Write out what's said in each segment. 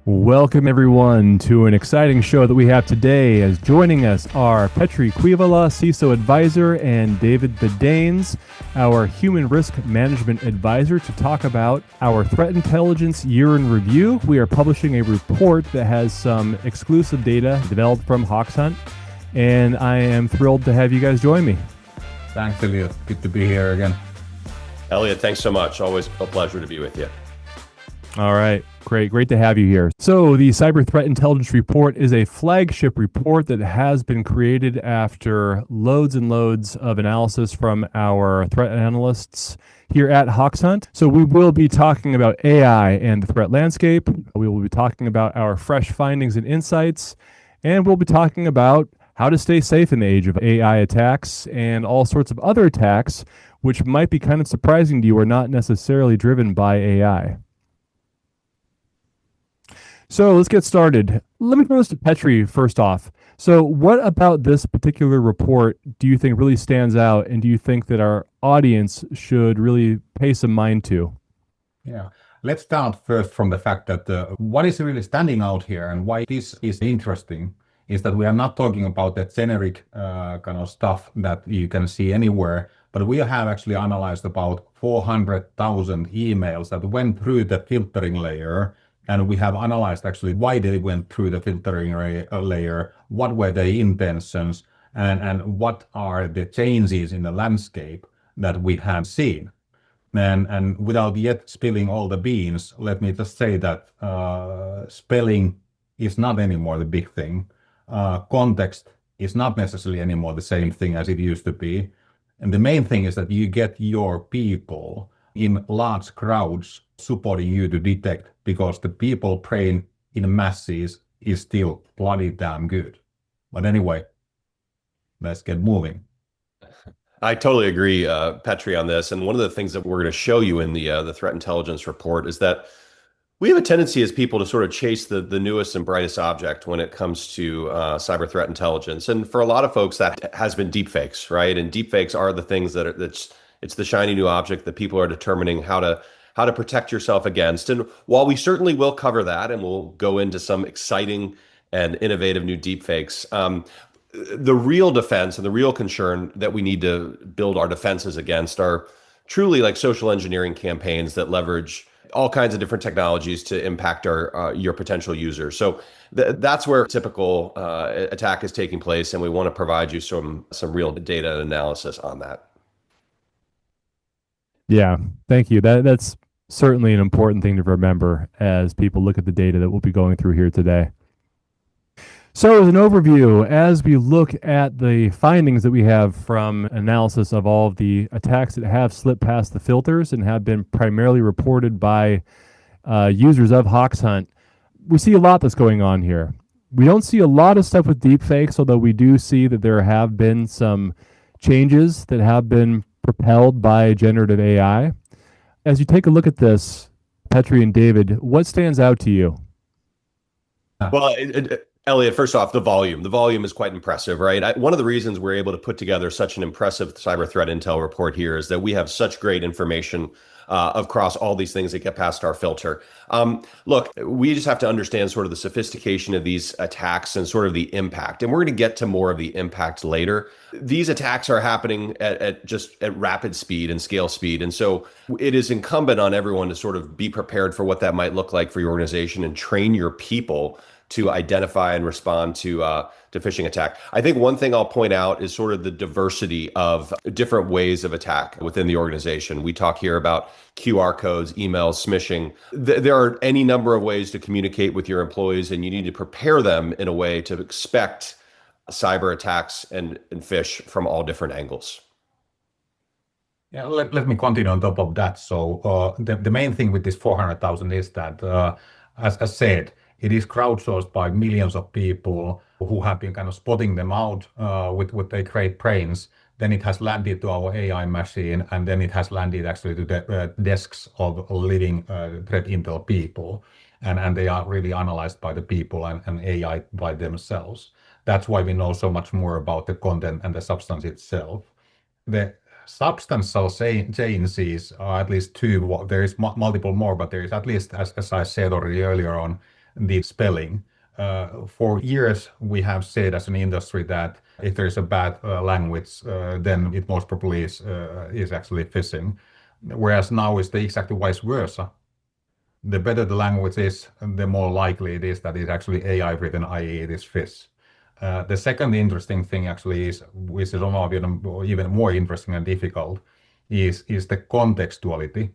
Welcome everyone to an exciting show that we have today. As joining us are Petri Kuivala, CISO advisor, and David Bedanes, our human risk management advisor, to talk about our threat intelligence year in review. We are publishing a report that has some exclusive data developed from HawksHunt, and I am thrilled to have you guys join me. Thanks, Elliot. Good to be here again. Elliot, thanks so much. Always a pleasure to be with you. All right. Great to have you here. So the Cyber Threat Intelligence Report is a flagship report that has been created after loads and loads of analysis from our threat analysts here at HawksHunt. So we will be talking about AI and the threat landscape. We will be talking about our fresh findings and insights, and we'll be talking about how to stay safe in the age of AI attacks and all sorts of other attacks, which might be kind of surprising to you or not necessarily driven by AI. So let's get started. Let me throw this to Petri first off. So what about this particular report do you think really stands out, and do you think that our audience should really pay some mind to? Yeah, let's start first from the fact that what is really standing out here and why this is interesting is that we are not talking about the generic kind of stuff that you can see anywhere, but we have actually analyzed about 400,000 emails that went through the filtering layer. And we have analyzed actually why they went through the filtering layer, what were their intentions, and what are the changes in the landscape that we have seen. And without yet spilling all the beans, let me just say that spelling is not anymore the big thing. Context is not necessarily anymore the same thing as it used to be. And the main thing is that you get your people in large crowds supporting you to detect, because the people praying in masses is still bloody damn good. But anyway, let's get moving. I totally agree, Petri, on this. And one of the things that we're going to show you in the threat intelligence report is that we have a tendency as people to sort of chase the newest and brightest object when it comes to cyber threat intelligence. And for a lot of folks, that has been deepfakes, right? And deepfakes are the things it's the shiny new object that people are determining how to protect yourself against. And while we certainly will cover that, and we'll go into some exciting and innovative new deepfakes, the real defense and the real concern that we need to build our defenses against are truly like social engineering campaigns that leverage all kinds of different technologies to impact your potential users. So that's where a typical attack is taking place, and we want to provide you some real data and analysis on that. Yeah, thank you. That's certainly an important thing to remember as people look at the data that we'll be going through here today. So as an overview, as we look at the findings that we have from analysis of all of the attacks that have slipped past the filters and have been primarily reported by users of HawksHunt, we see a lot that's going on here. We don't see a lot of stuff with deepfakes, although we do see that there have been some changes that have been propelled by generative AI. As you take a look at this, Petri and David, what stands out to you? Well, Elliot, first off, the volume is quite impressive, right? One of the reasons we're able to put together such an impressive cyber threat intel report here is that we have such great information across all these things that get past our filter. Look, we just have to understand sort of the sophistication of these attacks and sort of the impact. And we're going to get to more of the impact later. These attacks are happening at rapid speed and scale speed. And so it is incumbent on everyone to sort of be prepared for what that might look like for your organization and train your people to identify and respond to phishing attack. I think one thing I'll point out is sort of the diversity of different ways of attack within the organization. We talk here about QR codes, emails, smishing. There are any number of ways to communicate with your employees, and you need to prepare them in a way to expect cyber attacks and phish from all different angles. Yeah, let me continue on top of that. So the main thing with this 400,000 is that, as I said, it is crowdsourced by millions of people who have been kind of spotting them out with their great brains. Then it has landed to our AI machine, and then it has landed actually to the desks of living threat intel people. And they are really analyzed by the people and AI by themselves. That's why we know so much more about the content and the substance itself. The substantial changes are at least two. There is multiple more, but there is at least, as I said already earlier on, the spelling. For years, we have said as an industry that if there is a bad language, then it most probably is actually phishing. Whereas now it's the exactly vice versa. The better the language is, the more likely it is that it's actually AI written, i.e. it is phish. The second interesting thing actually is, which is even more interesting and difficult, is the contextuality.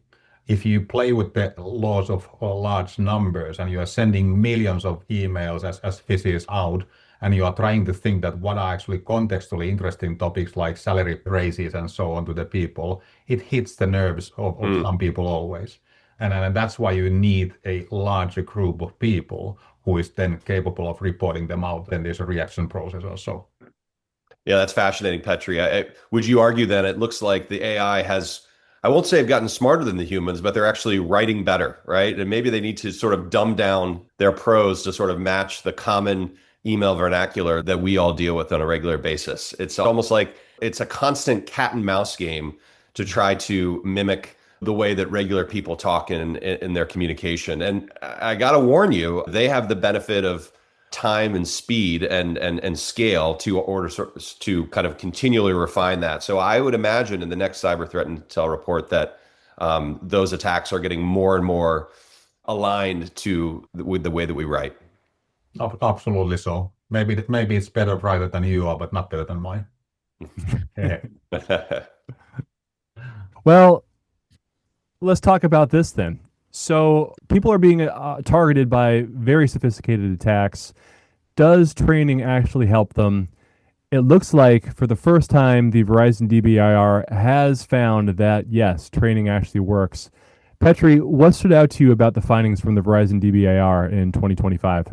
If you play with the laws of large numbers and you are sending millions of emails as phishes out, and you are trying to think that what are actually contextually interesting topics like salary raises and so on to the people, it hits the nerves of some people always. And that's why you need a larger group of people who is then capable of reporting them out. Then there's a reaction process also. Yeah, that's fascinating, Petri. Would you argue then it looks like the AI has, I won't say have gotten smarter than the humans, but they're actually writing better, right? And maybe they need to sort of dumb down their prose to sort of match the common email vernacular that we all deal with on a regular basis. It's almost like it's a constant cat and mouse game to try to mimic the way that regular people talk in their communication. And I got to warn you, they have the benefit of time and speed and scale to kind of continually refine that. So I would imagine in the next cyber threat intel report that those attacks are getting more and more aligned with the way that we write. Absolutely so. Maybe it's better writer than you are, but not better than mine. Well, let's talk about this then. So people are being targeted by very sophisticated attacks. Does training actually help them? It looks like for the first time, the Verizon DBIR has found that, yes, training actually works. Petri, what stood out to you about the findings from the Verizon DBIR in 2025?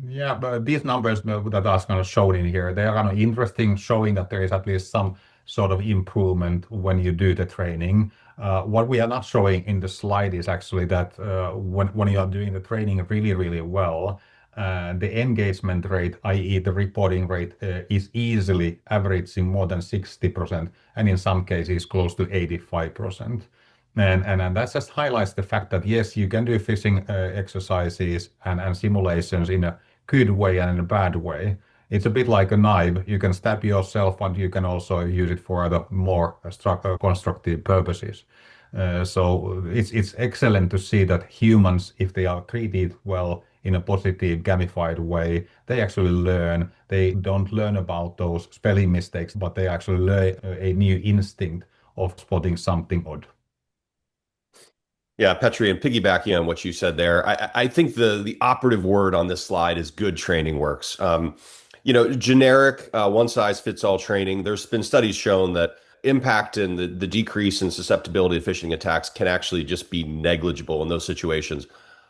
Yeah, but these numbers that are kind of shown in here, they are kind of interesting, showing that there is at least some sort of improvement when you do the training. What we are not showing in the slide is actually that when you are doing the training really, really well, the engagement rate, i.e. the reporting rate, is easily averaging more than 60%, and in some cases close to 85%. And that just highlights the fact that yes, you can do phishing exercises and simulations in a good way and in a bad way. It's a bit like a knife. You can stab yourself, but you can also use it for other more constructive purposes. So it's excellent to see that humans, if they are treated well in a positive, gamified way, they actually learn. They don't learn about those spelling mistakes, but they actually learn a new instinct of spotting something odd. Yeah, Petri, and piggybacking on what you said there, I think the operative word on this slide is good training works. Generic one size fits all training. There's been studies shown that impact and the decrease in susceptibility to phishing attacks can actually just be negligible in those situations.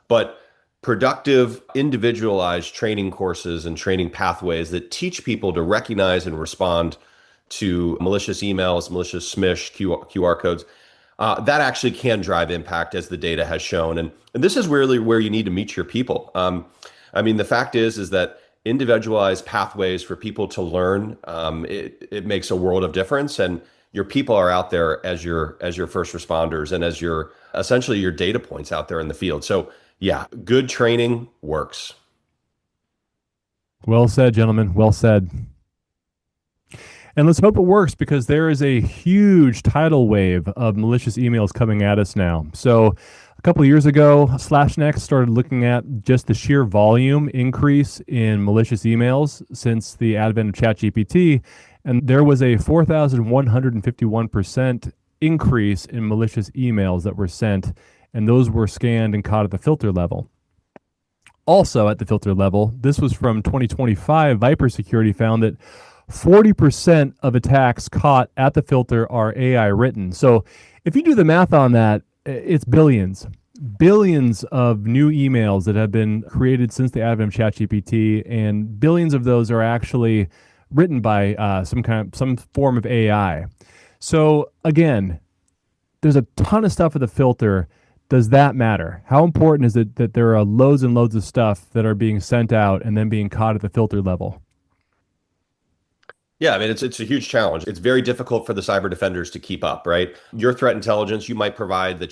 But productive, individualized training courses and training pathways that teach people to recognize and respond to malicious emails, malicious SMISH, QR codes, that actually can drive impact, as the data has shown. And this is really where you need to meet your people. The fact is that individualized pathways for people to learn, it makes a world of difference. And your people are out there as your first responders and as your essentially your data points out there in the field. So yeah, good training works. Well said, gentlemen. Well said. And let's hope it works, because there is a huge tidal wave of malicious emails coming at us now. So a couple of years ago, SlashNext started looking at just the sheer volume increase in malicious emails since the advent of ChatGPT, and there was a 4,151% increase in malicious emails that were sent, and those were scanned and caught at the filter level. Also at the filter level, this was from 2025, Viper Security found that 40% of attacks caught at the filter are AI written. So if you do the math on that, it's billions of new emails that have been created since the advent of ChatGPT, and billions of those are actually written by some form of AI. So again, there's a ton of stuff at the filter. Does that matter? How important is it that there are loads and loads of stuff that are being sent out and then being caught at the filter level? Yeah, I mean it's a huge challenge. It's very difficult for the cyber defenders to keep up, right? Your threat intelligence, you might provide that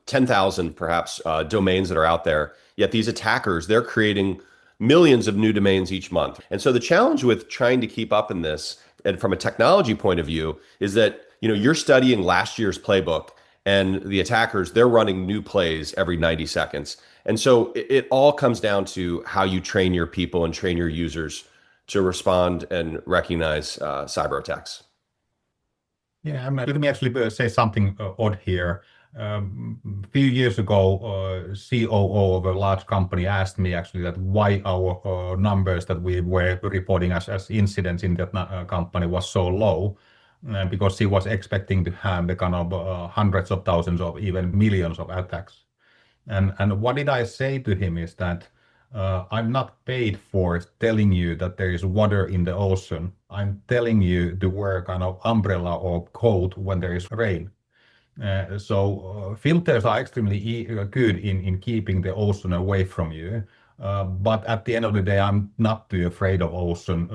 10,000 perhaps domains that are out there. Yet these attackers, they're creating millions of new domains each month. And so the challenge with trying to keep up in this, and from a technology point of view, is that you're studying last year's playbook, and the attackers, they're running new plays every 90 seconds. And so it all comes down to how you train your people and train your users to respond and recognize cyber attacks. Yeah, let me actually say something odd here. A few years ago, COO of a large company asked me actually that why our numbers that we were reporting as incidents in that company was so low, because he was expecting to have the kind of hundreds of thousands of even millions of attacks. And what did I say to him is that I'm not paid for telling you that there is water in the ocean. I'm telling you to wear kind of umbrella or coat when there is rain. So filters are extremely good in keeping the ocean away from you. But at the end of the day, I'm not too afraid of ocean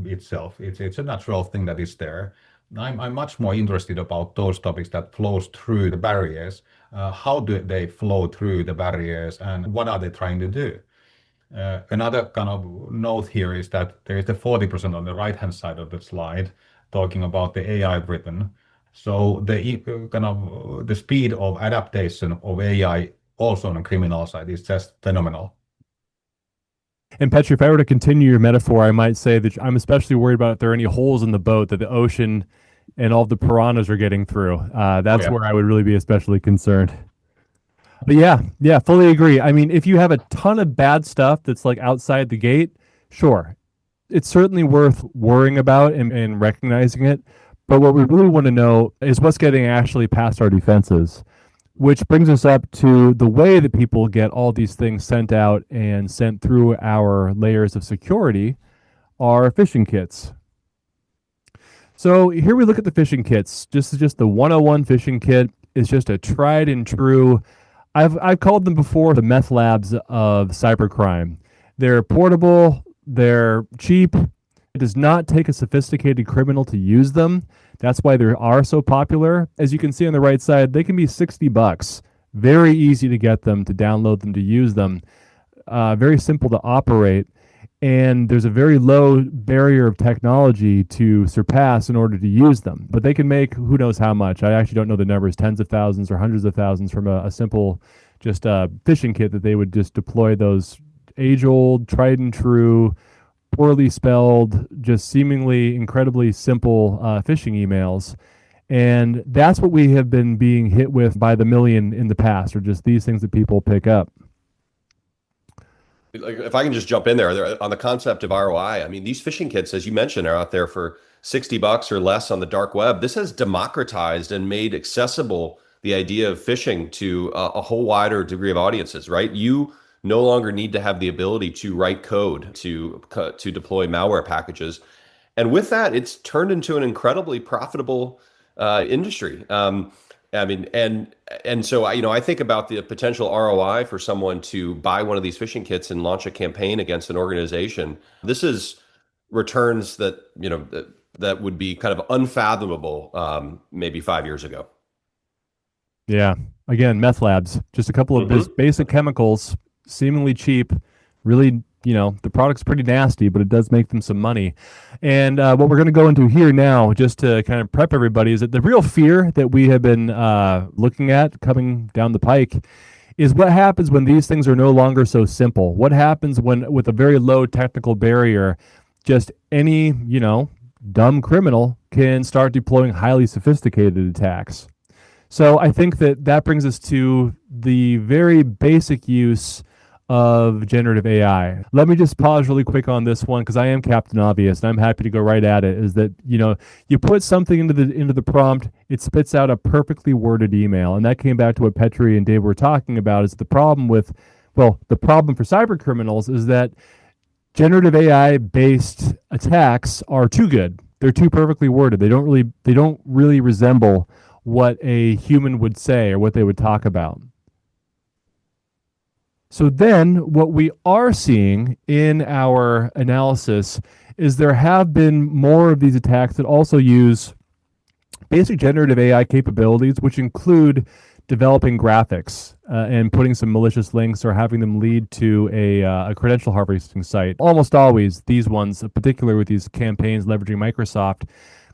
itself. It's a natural thing that is there. I'm much more interested about those topics that flows through the barriers. How do they flow through the barriers, and what are they trying to do? Another kind of note here is that there is the 40% on the right-hand side of the slide talking about the AI written. So the speed of adaptation of AI also on the criminal side is just phenomenal. And Petri, if I were to continue your metaphor, I might say that I'm especially worried about if there are any holes in the boat that the ocean and all the piranhas are getting through. That's where I would really be especially concerned. But yeah, fully agree. I mean, if you have a ton of bad stuff that's like outside the gate, sure, it's certainly worth worrying about and recognizing it. But what we really want to know is what's getting actually past our defenses, which brings us up to the way that people get all these things sent out and sent through our layers of security are phishing kits. So here we look at the phishing kits. This is just the 101 phishing kit. It's just a tried and true. I've called them before the meth labs of cybercrime. They're portable, they're cheap. It does not take a sophisticated criminal to use them. That's why they are so popular. As you can see on the right side, they can be $60. Very easy to get them, to download them, to use them. Very simple to operate. And there's a very low barrier of technology to surpass in order to use them. But they can make who knows how much. I actually don't know the numbers, tens of thousands or hundreds of thousands from a simple just phishing kit that they would just deploy those age-old, tried and true, poorly spelled, just seemingly incredibly simple phishing emails. And that's what we have been being hit with by the million in the past, or just these things that people pick up. Like, if I can just jump in there on the concept of ROI, I mean, these phishing kits, as you mentioned, are out there for $60 or less on the dark web. This has democratized and made accessible the idea of phishing to a whole wider degree of audiences, right? You no longer need to have the ability to write code to deploy malware packages. And with that, it's turned into an incredibly profitable industry. I mean, and so I think about the potential ROI for someone to buy one of these phishing kits and launch a campaign against an organization. This is returns that that would be kind of unfathomable maybe 5 years ago. Yeah. Again, meth labs, just a couple of basic chemicals, seemingly cheap, really, the product's pretty nasty, but it does make them some money. And what we're going to go into here now, just to kind of prep everybody, is that the real fear that we have been looking at coming down the pike is what happens when these things are no longer so simple. What happens when, with a very low technical barrier, just any, dumb criminal can start deploying highly sophisticated attacks. So I think that brings us to the very basic use of generative AI. Let me just pause really quick on this one, because I am Captain Obvious and I'm happy to go right at it. Is that you put something into the prompt, it spits out a perfectly worded email, and that came back to what Petri and Dave were talking about. Is the problem the problem for cyber criminals is that generative AI based attacks are too good. They're too perfectly worded. They don't really resemble what a human would say or what they would talk about. So then what we are seeing in our analysis is there have been more of these attacks that also use basic generative AI capabilities, which include developing graphics and putting some malicious links or having them lead to a credential harvesting site. Almost always, these ones, particularly with these campaigns leveraging Microsoft,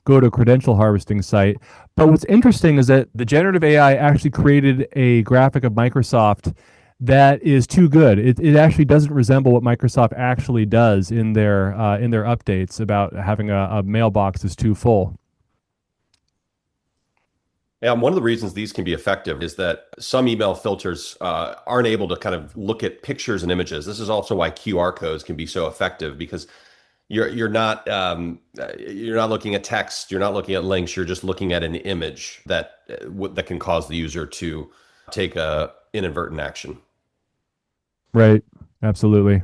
go to a credential harvesting site. But what's interesting is that the generative AI actually created a graphic of Microsoft that is too good. It actually doesn't resemble what Microsoft actually does in their updates about having a mailbox is too full. Yeah, one of the reasons these can be effective is that some email filters aren't able to kind of look at pictures and images. This is also why QR codes can be so effective, because you're not looking at text, you're not looking at links, you're just looking at an image that can cause the user to take a inadvertent action. Right. Absolutely.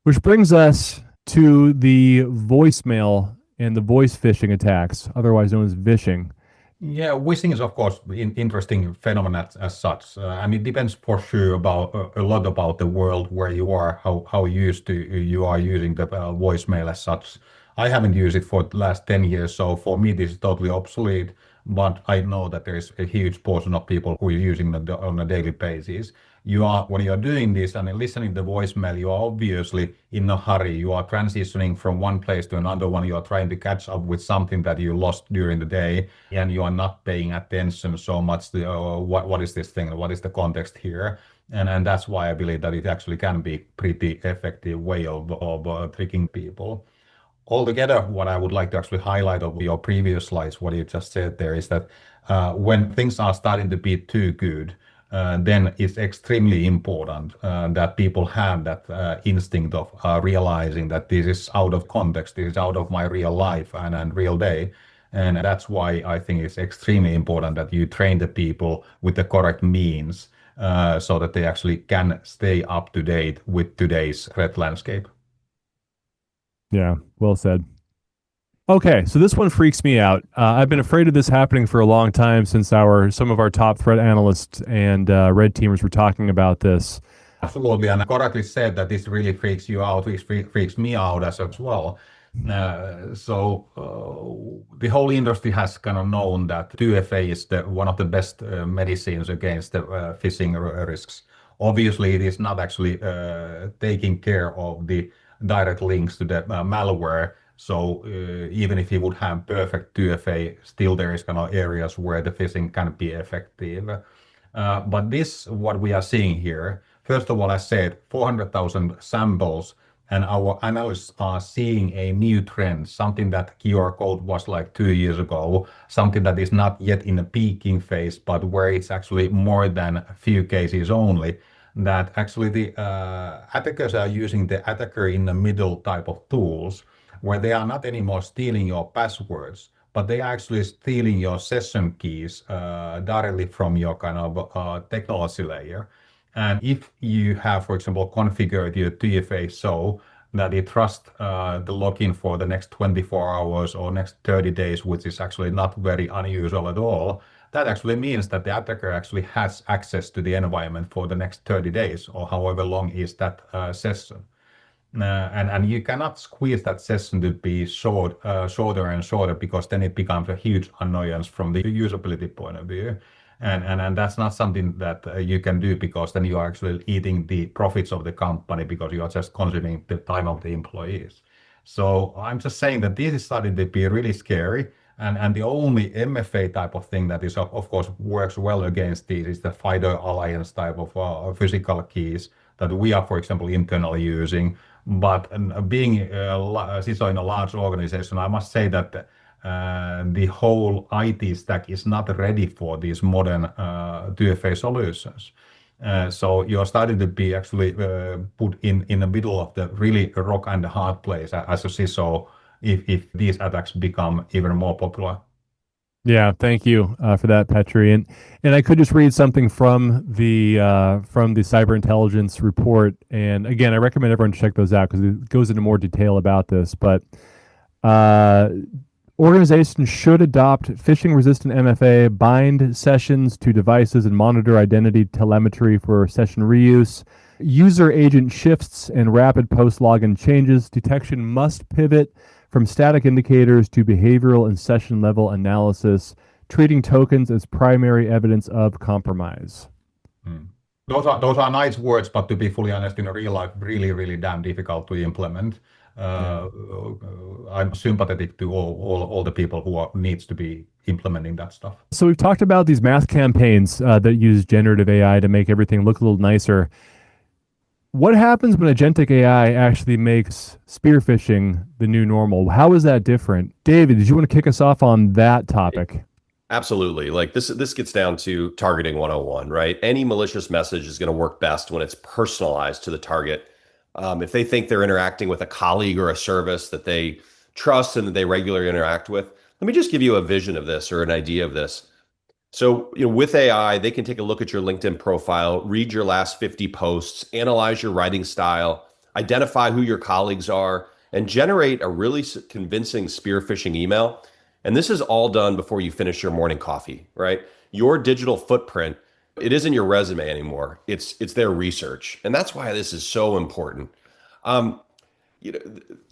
Which brings us to the voicemail and the voice phishing attacks, otherwise known as vishing. Yeah, wishing is of course interesting phenomenon as such, and it depends for sure about a lot about the world where you are, how used to you are using the voicemail as such. I haven't used it for the last 10 years, so for me this is totally obsolete. But I know that there is a huge portion of people who are using it on a daily basis. You are when you are doing this and listening to the voicemail, you are obviously in a hurry. You are transitioning from one place to another one. You are trying to catch up with something that you lost during the day, and you are not paying attention so much to what is this thing, what is the context here. And that's why I believe that it actually can be pretty effective way of tricking people. Altogether, what I would like to actually highlight of your previous slides, what you just said there, is that when things are starting to be too good, then it's extremely important that people have that instinct of realizing that this is out of context, this is out of my real life and real day. And that's why I think it's extremely important that you train the people with the correct means so that they actually can stay up to date with today's threat landscape. Yeah, well said. Okay, so this one freaks me out. I've been afraid of this happening for a long time since some of our top threat analysts and red teamers were talking about this. Absolutely, and correctly said that this really freaks you out. It freaks me out as well. The whole industry has kind of known that 2FA is one of the best medicines against the phishing risks. Obviously, it is not actually taking care of the direct links to the malware. So even if you would have perfect 2FA, still there is kind of areas where the phishing can be effective. But this, what we are seeing here, first of all, I said 400,000 samples, and our analysts are seeing a new trend, something that QR code was like 2 years ago, something that is not yet in a peaking phase, but where it's actually more than a few cases only, that actually the attackers are using the attacker in the middle type of tools, where they are not anymore stealing your passwords, but they are actually stealing your session keys directly from your kind of technology layer. And if you have, for example, configured your TFA so that it trusts the login for the next 24 hours or next 30 days, which is actually not very unusual at all, that actually means that the attacker actually has access to the environment for the next 30 days or however long is that session. And you cannot squeeze that session to be shorter and shorter, because then it becomes a huge annoyance from the usability point of view. And that's not something that you can do, because then you are actually eating the profits of the company, because you are just consuming the time of the employees. So I'm just saying that this is starting to be really scary. And the only MFA type of thing that is, of course, works well against these is the FIDO Alliance type of physical keys that we are, for example, internally using. But being CISO in a large organization, I must say that the whole IT stack is not ready for these modern 2FA solutions. So you're starting to be actually put in the middle of the really rock and hard place as a CISO if these attacks become even more popular. Yeah, thank you for that, Petri. And I could just read something from the cyber intelligence report. And again, I recommend everyone check those out because it goes into more detail about this. But Organizations should adopt phishing-resistant MFA, bind sessions to devices, and monitor identity telemetry for session reuse. User agent shifts and rapid post-login changes. Detection must pivot from static indicators to behavioral and session-level analysis, treating tokens as primary evidence of compromise. Those are nice words, but to be fully honest, in real life, really damn difficult to implement. I'm sympathetic to all the people who needs to be implementing that stuff. So we've talked about these math campaigns that use generative AI to make everything look a little nicer. What happens when agentic AI actually makes spear phishing the new normal? How is that different? David, did you want to kick us off on that topic? Absolutely. Like this gets down to targeting 101, right? Any malicious message is going to work best when it's personalized to the target. If they think they're interacting with a colleague or a service that they trust and that they regularly interact with, let me just give you a vision of this or an idea of this. So, with AI, they can take a look at your LinkedIn profile, read your last 50 posts, analyze your writing style, identify who your colleagues are, and generate a really convincing spear phishing email. And this is all done before you finish your morning coffee, right? Your digital footprint, it isn't your resume anymore. It's their research. And that's why this is so important.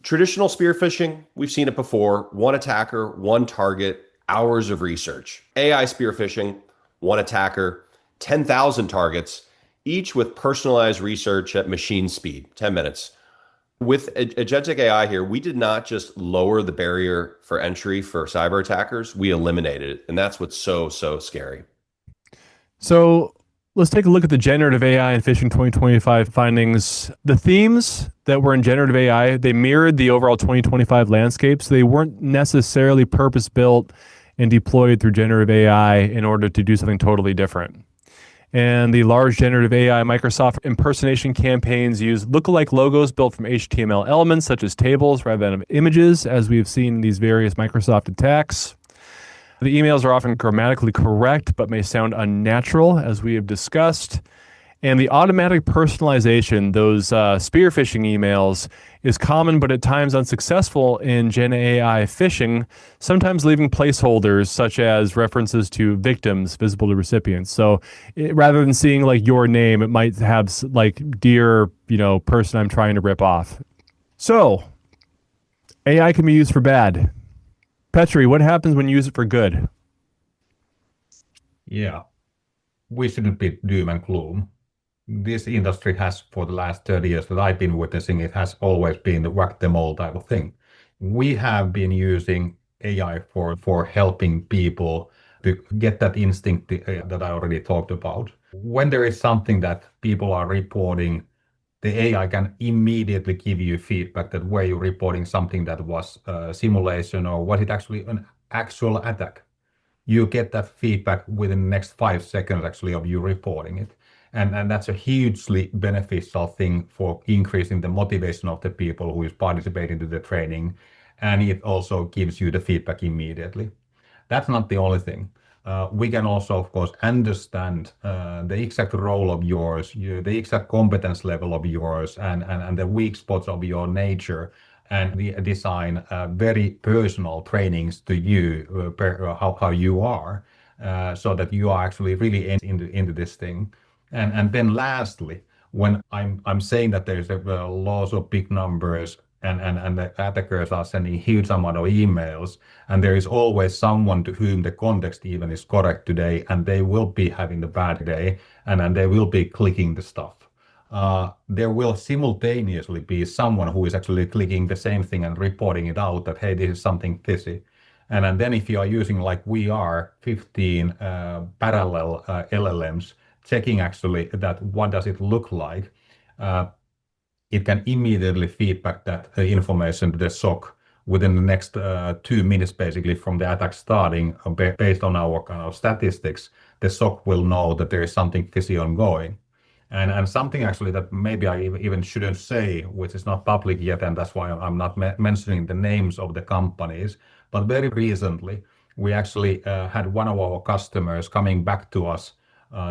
Traditional spear phishing, we've seen it before. One attacker, one target, hours of research. AI spear phishing, one attacker, 10,000 targets, each with personalized research at machine speed, 10 minutes. With agentic AI here, we did not just lower the barrier for entry for cyber attackers, we eliminated it. And that's what's so scary. So let's take a look at the generative AI and phishing 2025 findings. The themes that were in generative AI, they mirrored the overall 2025 landscape. So they weren't necessarily purpose-built and deployed through generative AI in order to do something totally different. And the large generative AI Microsoft impersonation campaigns use lookalike logos built from HTML elements such as tables rather than images, as we've seen in these various Microsoft attacks. The emails are often grammatically correct but may sound unnatural, as we have discussed. And the automatic personalization, those spear phishing emails, is common but at times unsuccessful in Gen AI phishing, sometimes leaving placeholders such as references to victims visible to recipients. So rather than seeing like your name, it might have like, dear, person I'm trying to rip off. So AI can be used for bad. Petri, what happens when you use it for good? Yeah, we shouldn't be doom and gloom. This industry has, for the last 30 years that I've been witnessing, it has always been the whack them all type of thing. We have been using AI for helping people to get that instinct that I already talked about. When there is something that people are reporting, the AI can immediately give you feedback that were you reporting something that was a simulation or was it actually an actual attack. You get that feedback within the next 5 seconds actually of you reporting it. And that's a hugely beneficial thing for increasing the motivation of the people who is participating to the training. And it also gives you the feedback immediately. That's not the only thing. We can also, of course, understand the exact role of yours, the exact competence level of yours, and the weak spots of your nature, and we design very personal trainings to you, how you are, so that you are actually really into this thing. And then lastly, when I'm saying that there's a loss of big numbers and the attackers are sending huge amount of emails, and there is always someone to whom the context even is correct today, and they will be having the bad day, and they will be clicking the stuff. There will simultaneously be someone who is actually clicking the same thing and reporting it out that, hey, this is something fishy. And then if you are using, like we are, 15 parallel LLMs, checking actually that what does it look like, it can immediately feedback that information to the SOC within the next 2 minutes, basically from the attack starting. Based on our kind of statistics, the SOC will know that there is something fishy ongoing. And something actually that maybe I even shouldn't say, which is not public yet, and that's why I'm not mentioning the names of the companies. But very recently, we actually had one of our customers coming back to us.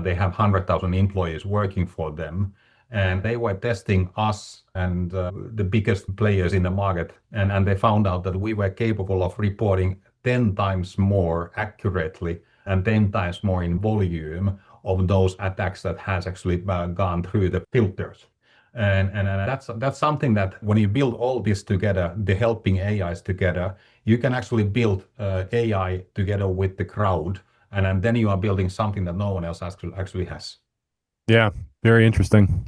They have 100,000 employees working for them. and they were testing us and the biggest players in the market, and they found out that we were capable of reporting 10 times more accurately and 10 times more in volume of those attacks that has actually gone through the filters. And that's something that when you build all this together, the helping AIs together, you can actually build AI together with the crowd, and then you are building something that no one else actually has. Yeah, very interesting.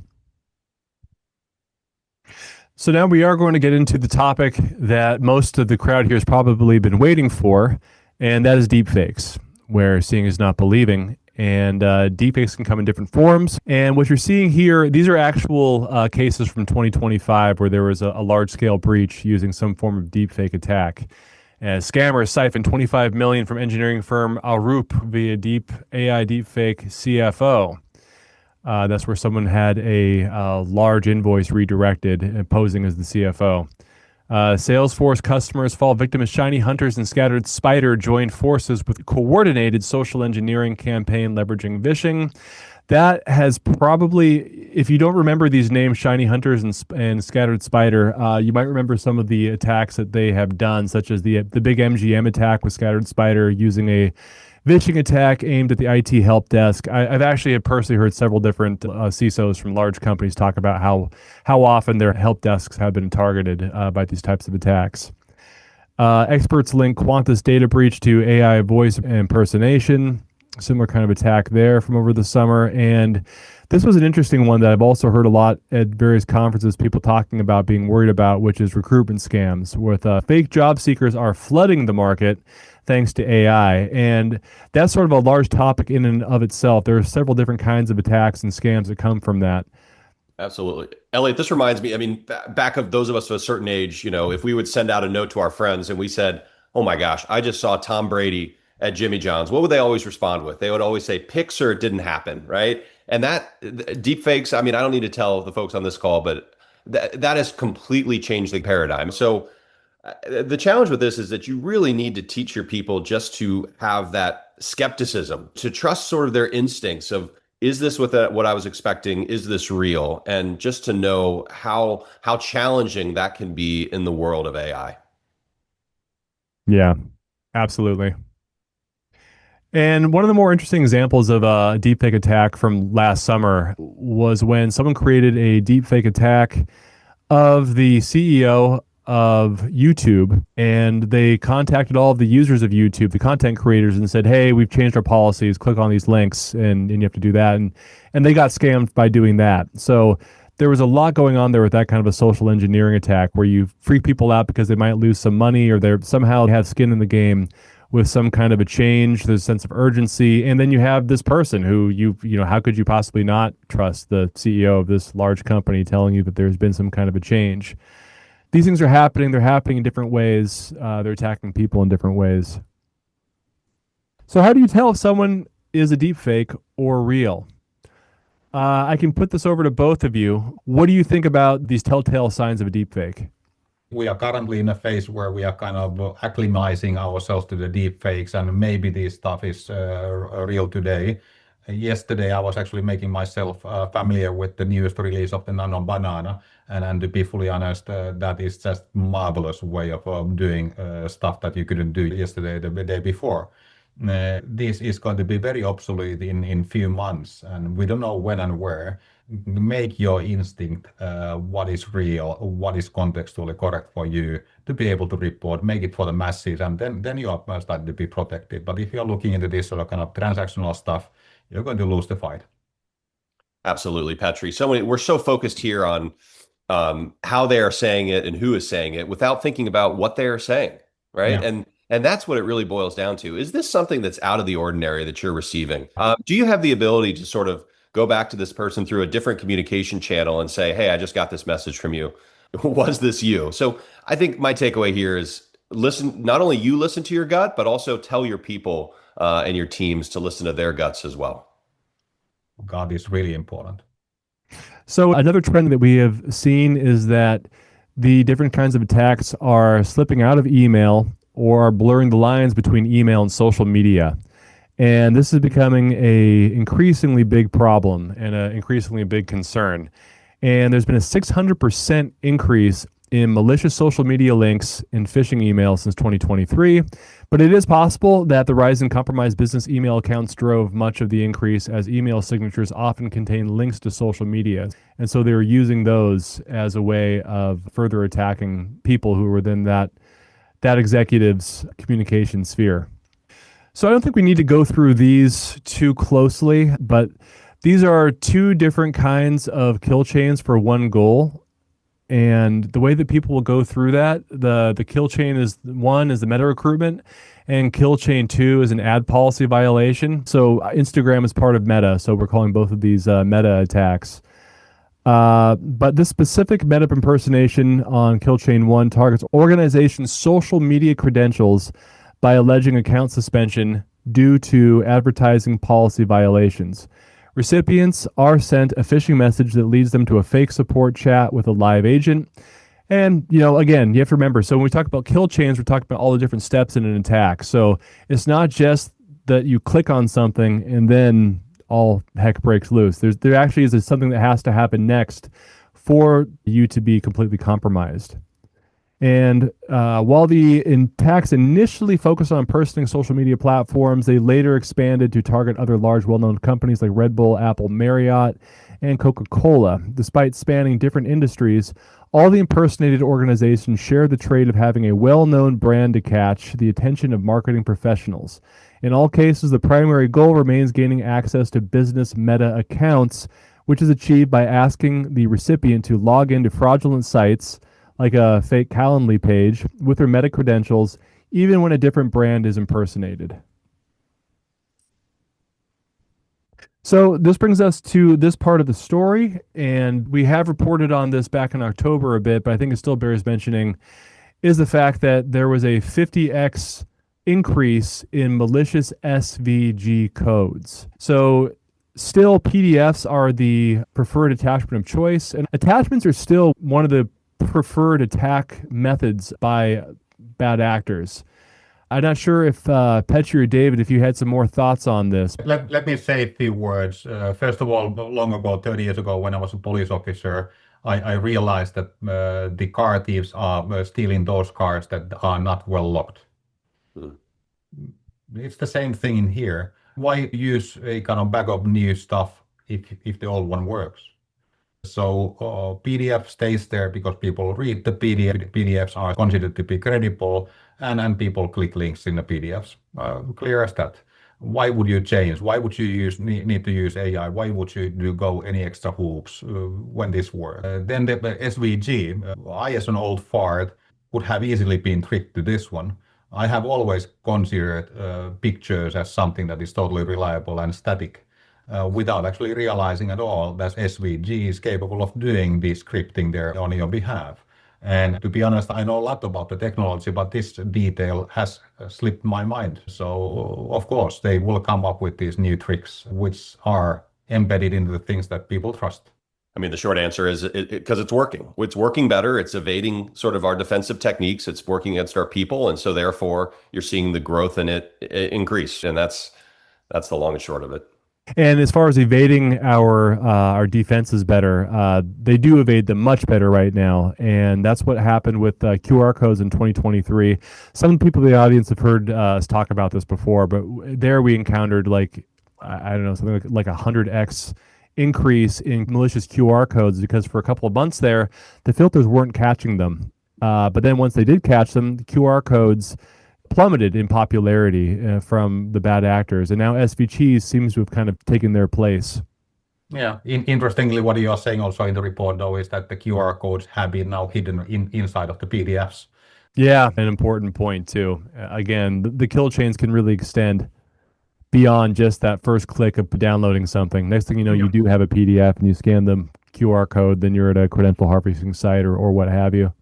So now we are going to get into the topic that most of the crowd here has probably been waiting for, and that is deepfakes, where seeing is not believing. And deepfakes can come in different forms. And what you're seeing here, these are actual cases from 2025 where there was a large-scale breach using some form of deepfake attack. Scammers siphoned $25 million from engineering firm Arup via AI deepfake CFO. That's where someone had a large invoice redirected, posing as the CFO. Salesforce customers fall victim as shiny hunters and scattered spider joined forces with coordinated social engineering campaign leveraging vishing. That has probably, if you don't remember these names, shiny hunters and scattered spider, you might remember some of the attacks that they have done, such as the big MGM attack with scattered spider using a vishing attack aimed at the IT help desk. I've actually personally heard several different CISOs from large companies talk about how often their help desks have been targeted by these types of attacks. Experts link Qantas data breach to AI voice impersonation. Similar kind of attack there from over the summer. And this was an interesting one that I've also heard a lot at various conferences, people talking about being worried about, which is recruitment scams, with fake job seekers are flooding the market thanks to AI. And that's sort of a large topic in and of itself. There are several different kinds of attacks and scams that come from that. Absolutely. Elliot, this reminds me, I mean, back of those of us of a certain age, if we would send out a note to our friends and we said, oh my gosh, I just saw Tom Brady at Jimmy John's, what would they always respond with? They would always say pics or it didn't happen, right? And that deepfakes, I mean, I don't need to tell the folks on this call, but that has completely changed the paradigm. So the challenge with this is that you really need to teach your people just to have that skepticism, to trust sort of their instincts of, is this what I was expecting? Is this real? And just to know how challenging that can be in the world of AI. Yeah, absolutely. And one of the more interesting examples of a deepfake attack from last summer was when someone created a deepfake attack of the CEO of YouTube, and they contacted all of the users of YouTube, the content creators, and said, hey, we've changed our policies, click on these links, and you have to do that. And they got scammed by doing that. So there was a lot going on there with that kind of a social engineering attack where you freak people out because they might lose some money or they somehow have skin in the game with some kind of a change, there's a sense of urgency. And then you have this person who how could you possibly not trust the CEO of this large company telling you that there's been some kind of a change? These things are happening. They're happening in different ways. They're attacking people in different ways. So how do you tell if someone is a deepfake or real? I can put this over to both of you. What do you think about these telltale signs of a deepfake? We are currently in a phase where we are kind of acclimatizing ourselves to the deepfakes, and maybe this stuff is real today. Yesterday, I was actually making myself familiar with the newest release of the Nano Banana, and to be fully honest, that is just marvelous way of doing stuff that you couldn't do yesterday, the day before. This is going to be very obsolete in few months, and we don't know when and where. Make your instinct what is real, what is contextually correct for you to be able to report, make it for the masses, and then you are starting to be protected. But if you're looking into this sort of kind of transactional stuff, you're going to lose the fight. Absolutely, Petri. We're so focused here on how they are saying it and who is saying it without thinking about what they are saying, right? Yeah. And that's what it really boils down to. Is this something that's out of the ordinary that you're receiving? Do you have the ability to sort of go back to this person through a different communication channel and say, hey, I just got this message from you. Was this you? So I think my takeaway here is listen, not only you listen to your gut, but also tell your people and your teams to listen to their guts as well. God is really important. So another trend that we have seen is that the different kinds of attacks are slipping out of email or are blurring the lines between email and social media. And this is becoming a increasingly big problem and an increasingly big concern. And there's been a 600% increase in malicious social media links and phishing emails since 2023. But it is possible that the rise in compromised business email accounts drove much of the increase, as email signatures often contain links to social media. And so they were using those as a way of further attacking people who were within that executive's communication sphere. So I don't think we need to go through these too closely, but these are two different kinds of kill chains for one goal. And the way that people will go through that, the kill chain is one is the meta recruitment, and kill chain two is an ad policy violation. So Instagram is part of Meta, so we're calling both of these meta attacks. But this specific meta impersonation on kill chain one targets organizations' social media credentials by alleging account suspension due to advertising policy violations. Recipients are sent a phishing message that leads them to a fake support chat with a live agent. And, again, you have to remember, so when we talk about kill chains, we're talking about all the different steps in an attack. So it's not just that you click on something and then all heck breaks loose. There actually is something that has to happen next for you to be completely compromised. And while the attacks initially focused on impersonating social media platforms, they later expanded to target other large, well-known companies like Red Bull, Apple, Marriott, and Coca-Cola. Despite spanning different industries, all the impersonated organizations share the trait of having a well-known brand to catch the attention of marketing professionals. In all cases, the primary goal remains gaining access to business meta accounts, which is achieved by asking the recipient to log into fraudulent sites like a fake Calendly page with their meta credentials, even when a different brand is impersonated. So this brings us to this part of the story, and we have reported on this back in October a bit, but I think it still bears mentioning, is the fact that there was a 50x increase in malicious SVG codes. So still, PDFs are the preferred attachment of choice, and attachments are still one of the preferred attack methods by bad actors. I'm not sure if Petri or David, if you had some more thoughts on this. Let me say a few words. First of all, long ago, 30 years ago, when I was a police officer, I realized that the car thieves are stealing those cars that are not well locked. It's the same thing in here. Why use a kind of bag of new stuff if the old one works? So PDF stays there because people read the PDF. PDFs are considered to be credible, and people click links in the PDFs. Clear as that. Why would you change? Why would you need to use AI? Why would you go any extra hoops when this works? Then the SVG, I as an old fart would have easily been tricked to this one. I have always considered pictures as something that is totally reliable and static. Without actually realizing at all that SVG is capable of doing the scripting there on your behalf. And to be honest, I know a lot about the technology, but this detail has slipped my mind. So, of course, they will come up with these new tricks, which are embedded into the things that people trust. I mean, the short answer is because it's working. It's working better. It's evading sort of our defensive techniques. It's working against our people. And so therefore, you're seeing the growth in it increase. And that's the long and short of it. And as far as evading our defenses better, they do evade them much better right now. And that's what happened with QR codes in 2023. Some people in the audience have heard us talk about this before, but there we encountered something like 100x increase in malicious QR codes, because for a couple of months there, the filters weren't catching them. But then once they did catch them, the QR codes plummeted in popularity from the bad actors, and now SVG seems to have kind of taken their place. Yeah, interestingly, what you are saying also in the report, though, is that the QR codes have been now hidden inside of the PDFs. Yeah, an important point too. Again, the kill chains can really extend beyond just that first click of downloading something. Next thing you know, you do have a PDF and you scan the QR code, then you're at a credential harvesting site or what have you.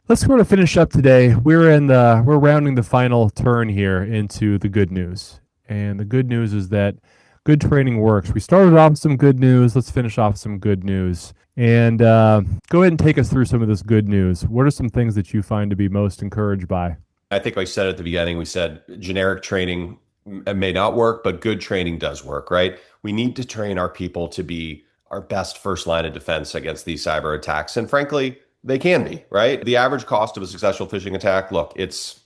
Let's sort of finish up today. We're rounding the final turn here into the good news. And the good news is that good training works. We started off with some good news. Let's finish off some good news. And go ahead and take us through some of this good news. What are some things that you find to be most encouraged by? I think I said at the beginning, we said generic training may not work, but good training does work, right? We need to train our people to be our best first line of defense against these cyber attacks. And frankly, they can be, right? The average cost of a successful phishing attack, look, it's,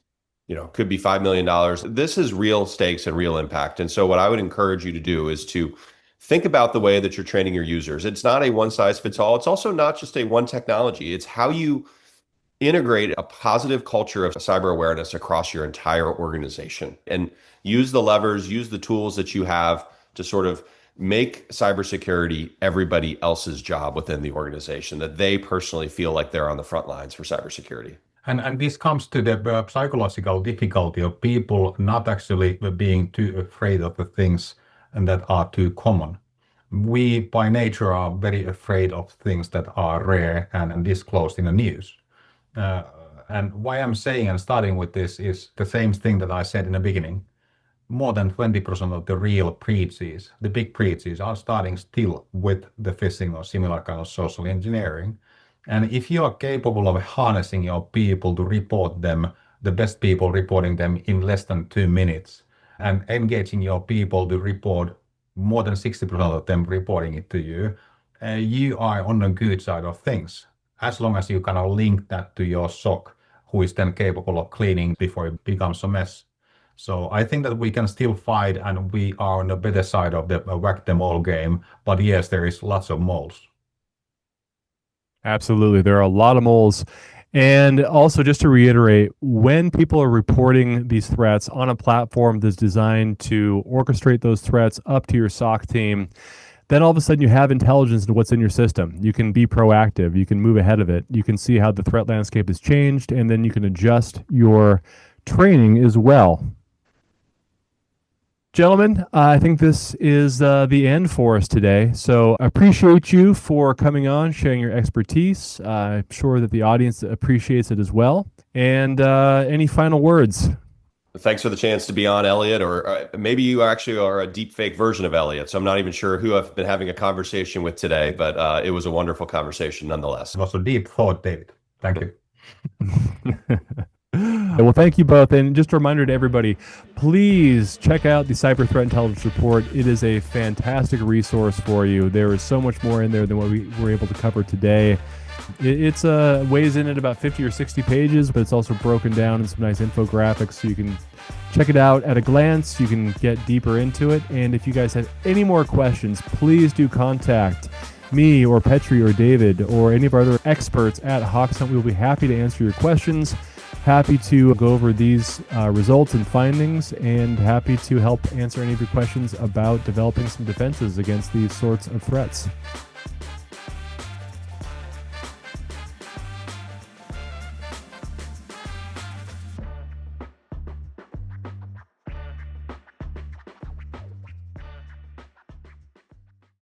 could be $5 million. This is real stakes and real impact. And so what I would encourage you to do is to think about the way that you're training your users. It's not a one size fits all. It's also not just a one technology. It's how you integrate a positive culture of cyber awareness across your entire organization and use the levers, use the tools that you have to sort of make cybersecurity everybody else's job within the organization, that they personally feel like they're on the front lines for cybersecurity. And this comes to the psychological difficulty of people not actually being too afraid of the things and that are too common. We, by nature, are very afraid of things that are rare and disclosed in the news. And why I'm saying and starting with this is the same thing that I said in the beginning. More than 20% of the real breaches, the big breaches, are starting still with the phishing or similar kind of social engineering. And if you are capable of harnessing your people to report them, the best people reporting them in less than 2 minutes, and engaging your people to report more than 60% of them reporting it to you, you are on the good side of things. As long as you kind of link that to your SOC, who is then capable of cleaning before it becomes a mess. So I think that we can still fight, and we are on the better side of the whack them all game. But yes, there is lots of moles. Absolutely. There are a lot of moles. And also, just to reiterate, when people are reporting these threats on a platform that's designed to orchestrate those threats up to your SOC team, then all of a sudden you have intelligence into what's in your system. You can be proactive. You can move ahead of it. You can see how the threat landscape has changed, and then you can adjust your training as well. Gentlemen, I think this is the end for us today. So I appreciate you for coming on, sharing your expertise. I'm sure that the audience appreciates it as well. And any final words? Thanks for the chance to be on, Elliot, or maybe you actually are a deepfake version of Elliot. So I'm not even sure who I've been having a conversation with today, but it was a wonderful conversation nonetheless. It was a deep thought, David. Thank you. Well, thank you both. And just a reminder to everybody, please check out the Cyber Threat Intelligence Report. It is a fantastic resource for you. There is so much more in there than what we were able to cover today. It's weighs in at about 50 or 60 pages, but it's also broken down in some nice infographics, so you can check it out at a glance. You can get deeper into it. And if you guys have any more questions, please do contact me or Petri or David or any of our other experts at HawksHunt. We'll be happy to answer your questions. Happy to go over these results and findings, and happy to help answer any of your questions about developing some defenses against these sorts of threats.